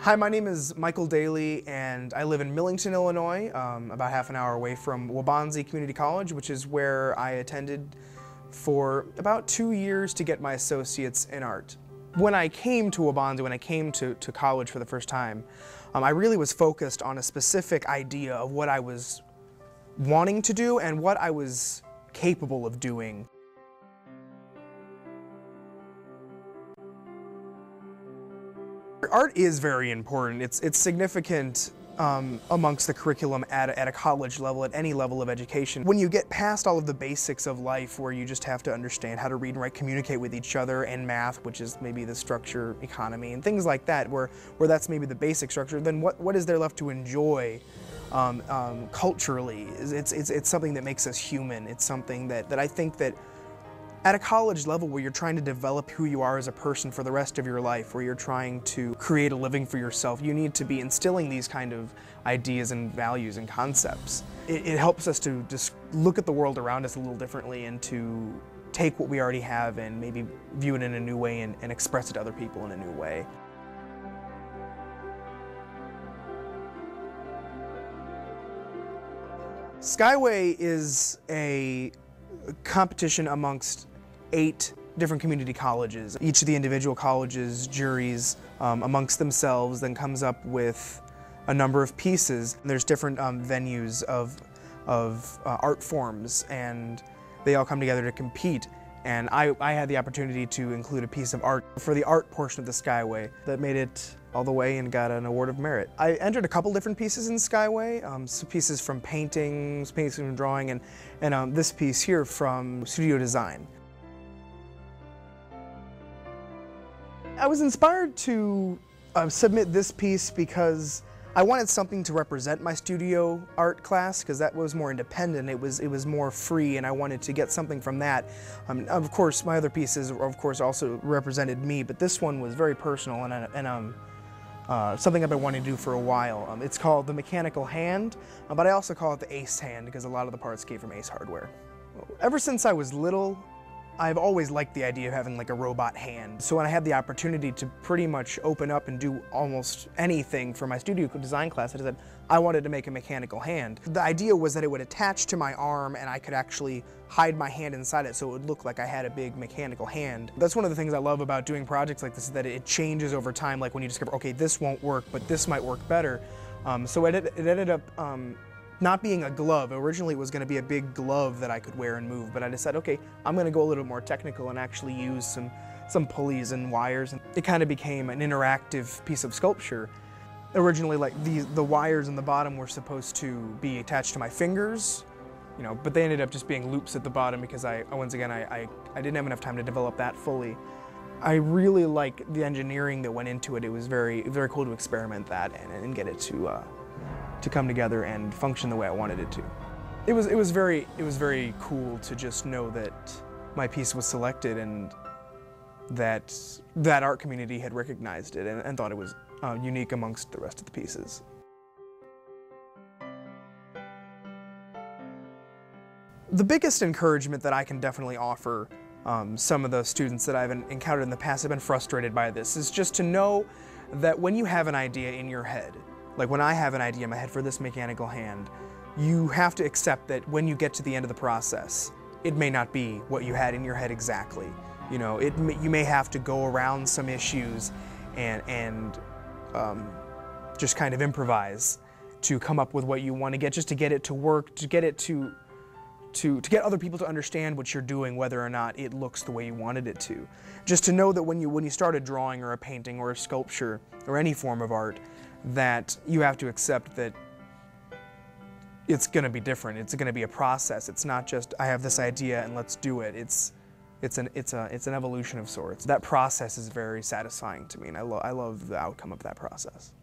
Hi, my name is Michael Daly, and I live in Millington, Illinois, about half an hour away from Waubonsee Community College, which is where I attended for about 2 years to get my associates in art. When I came to Waubonsee, when I came to college for the first time, I really was focused on a specific idea of what I was wanting to do and what I was capable of doing. Art is very important. It's significant amongst the curriculum at a college level, at any level of education. When you get past all of the basics of life where you just have to understand how to read and write, communicate with each other, and math, which is maybe the structure, economy, and things like that, where that's maybe the basic structure, then what is there left to enjoy culturally? It's something that makes us human. It's something that I think that at a college level where you're trying to develop who you are as a person for the rest of your life, where you're trying to create a living for yourself, you need to be instilling these kind of ideas and values and concepts. It helps us to just look at the world around us a little differently and to take what we already have and maybe view it in a new way and express it to other people in a new way. Skyway is a competition amongst 8 different community colleges. Each of the individual colleges, juries amongst themselves, then comes up with a number of pieces. There's different venues of art forms, and they all come together to compete. And I had the opportunity to include a piece of art for the art portion of the Skyway that made it all the way and got an award of merit. I entered a couple different pieces in Skyway, some pieces from paintings, pieces from drawing, and this piece here from studio design. I was inspired to submit this piece because I wanted something to represent my studio art class, because that was more independent, it was more free, and I wanted to get something from that. Of course, my other pieces, of course, also represented me, but this one was very personal and something I've been wanting to do for a while. It's called the Mechanical Hand, but I also call it the Ace Hand because a lot of the parts came from Ace Hardware. Ever since I was little, I've always liked the idea of having like a robot hand. So when I had the opportunity to pretty much open up and do almost anything for my studio design class, I said I wanted to make a mechanical hand. The idea was that it would attach to my arm and I could actually hide my hand inside it so it would look like I had a big mechanical hand. That's one of the things I love about doing projects like this, is that it changes over time. Like when you discover, okay, this won't work, but this might work better. So it ended up not being a glove. Originally it was going to be a big glove that I could wear and move, but I decided, okay, I'm going to go a little more technical and actually use some pulleys and wires. And it kind of became an interactive piece of sculpture. Originally, like the wires in the bottom were supposed to be attached to my fingers, you know, but they ended up just being loops at the bottom because once again, I didn't have enough time to develop that fully. I really like the engineering that went into it. It was very cool to experiment that and get it to come together and function the way I wanted it to. It was very cool to just know that my piece was selected and that art community had recognized it and thought it was unique amongst the rest of the pieces. The biggest encouragement that I can definitely offer some of the students that I've encountered in the past have been frustrated by this is just to know that when you have an idea in your head, like when I have an idea in my head for this mechanical hand, you have to accept that when you get to the end of the process, it may not be what you had in your head exactly. You know, you may have to go around some issues and just kind of improvise to come up with what you want to get, just to get it to work, to get it to get other people to understand what you're doing, whether or not it looks the way you wanted it to. Just to know that when you start a drawing or a painting or a sculpture or any form of art, that you have to accept that it's going to be different. It's going to be a process. It's not just I have this idea and let's do it. It's an evolution of sorts. That process is very satisfying to me, and I love the outcome of that process.